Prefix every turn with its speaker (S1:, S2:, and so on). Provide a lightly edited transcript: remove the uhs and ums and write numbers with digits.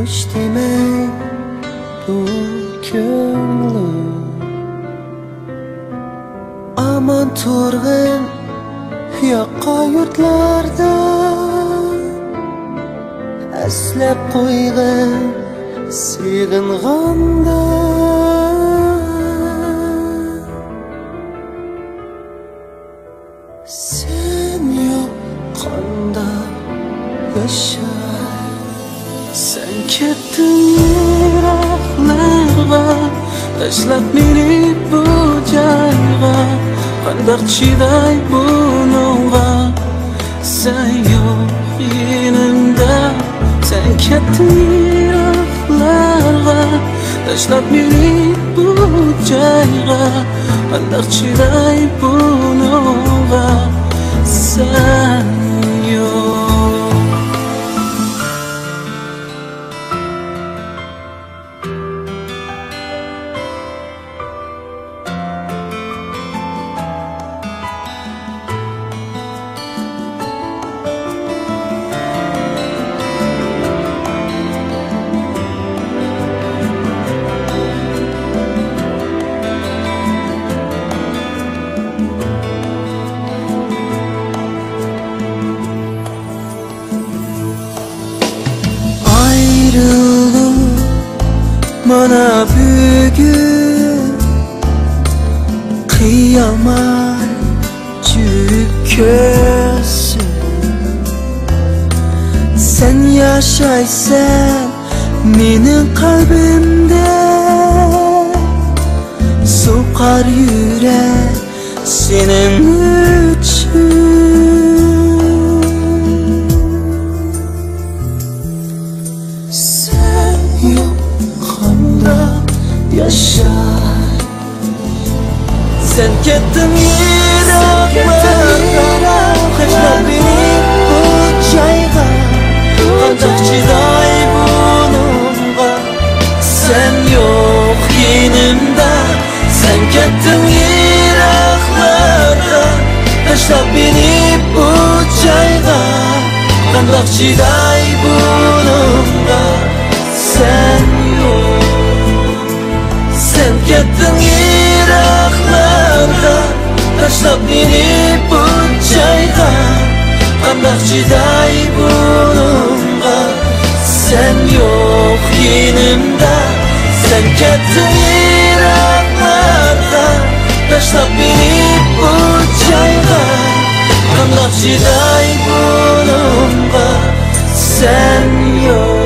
S1: hoş demey bu ko'nglim. Aman turg'in yoqqa yurtlarda, aslab qo'yg'in sig'inganda. Sen yoqqanda yashay, sen ketding yiroqlarga, tashlab meni bu joyga. Qandoq chiday bunga, sen yo'q yonimda. Sen ketding yiroqlarga, tashlab meni bu joyga. Qandoq chiday bunga, sen yo'q. Mana bugün kıyamet çöksün. Sen yaşaysan mening qalbimde, so'qar yürek senin uchun. Sen yoqqanda yashay, sen ketding yiroqlarga, tashlab meni bu joyga. Qandoq chiday bunga, sen yo'q yonimda. Sen ketding yiroqlarga, tashlab meni bu joyga. Qandoq chiday bunga, sen yo'q. Sen ketding yiroqlarga, tashlab meni bu joyga. Qandoq chiday bunga, sen yo'q yonimda. Sen ketding yiroqlarga, tashlab meni bu joyga. Qandoq chiday bunga, sen yo'q.